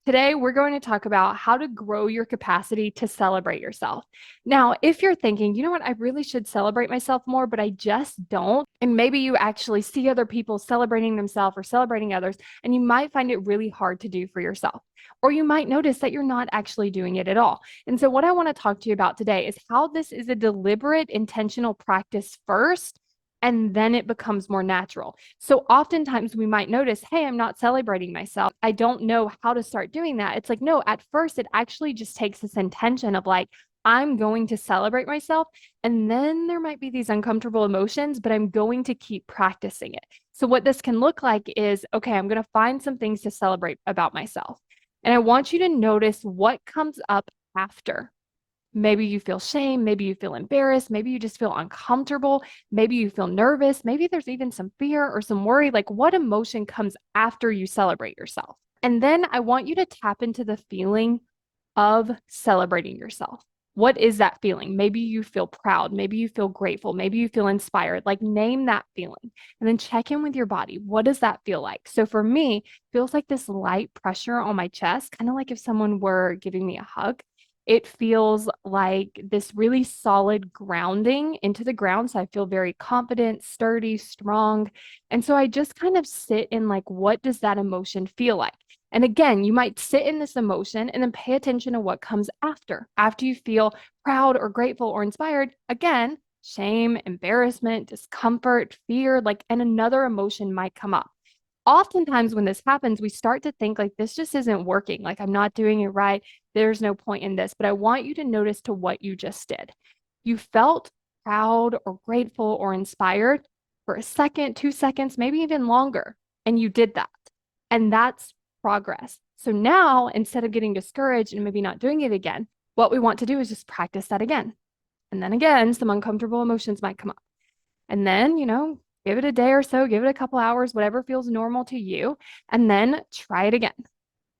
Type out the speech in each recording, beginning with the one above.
Today, we're going to talk about how to grow your capacity to celebrate yourself. Now, if you're thinking, you know what, I really should celebrate myself more, but I just don't, and maybe you actually see other people celebrating themselves or celebrating others, and you might find it really hard to do for yourself. Or you might notice that you're not actually doing it at all. And so, what I want to talk to you about today is how this is a deliberate, intentional practice first and then it becomes more natural. So oftentimes we might notice, hey, I'm not celebrating myself. I don't know how to start doing that. It's like, no, at first it actually just takes this intention of like, I'm going to celebrate myself. And then there might be these uncomfortable emotions, but I'm going to keep practicing it. So what this can look like is, okay, I'm going to find some things to celebrate about myself. And I want you to notice what comes up after. Maybe you feel shame. Maybe you feel embarrassed. Maybe you just feel uncomfortable. Maybe you feel nervous. Maybe there's even some fear or some worry. Like, what emotion comes after you celebrate yourself? And then I want you to tap into the feeling of celebrating yourself. What is that feeling? Maybe you feel proud. Maybe you feel grateful. Maybe you feel inspired. Like, name that feeling and then check in with your body. What does that feel like? So for me, it feels like this light pressure on my chest, kind of like if someone were giving me a hug. It feels like this really solid grounding into the ground. So I feel very confident, sturdy, strong. And so I just kind of sit in like, what does that emotion feel like? And again, you might sit in this emotion and then pay attention to what comes after. After you feel proud or grateful or inspired, again, shame, embarrassment, discomfort, fear, like, and another emotion might come up. Oftentimes, when this happens, we start to think like this just isn't working, like I'm not doing it right. There's no point in this. But I want you to notice to what you just did. You felt proud or grateful or inspired for a second, 2 seconds, maybe even longer. And you did that. And that's progress. So now, instead of getting discouraged and maybe not doing it again, what we want to do is just practice that again. And then again, some uncomfortable emotions might come up. And then, give it a day or so, give it a couple hours, whatever feels normal to you, and then try it again.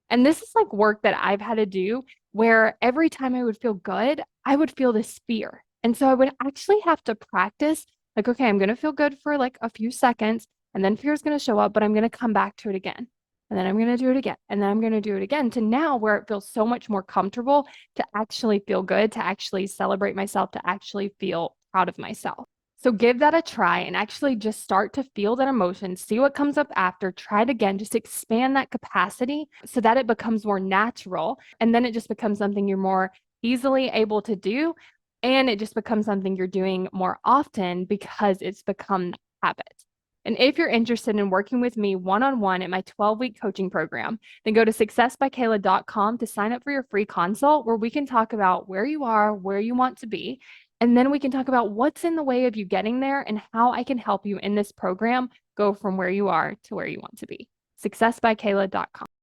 And this is like work that I've had to do where every time I would feel good, I would feel this fear. And so I would actually have to practice like, okay, I'm going to feel good for like a few seconds, and then fear is going to show up, but I'm going to come back to it again. And then I'm going to do it again. And then I'm going to do it again to now where it feels so much more comfortable to actually feel good, to actually celebrate myself, to actually feel proud of myself. So give that a try and actually just start to feel that emotion, see what comes up after, try it again, just expand that capacity so that it becomes more natural. And then it just becomes something you're more easily able to do. And it just becomes something you're doing more often because it's become habit. And if you're interested in working with me one-on-one at my 12-week coaching program, then go to successbykayla.com to sign up for your free consult where we can talk about where you are, where you want to be, and then we can talk about what's in the way of you getting there and how I can help you in this program go from where you are to where you want to be. Successbykayla.com.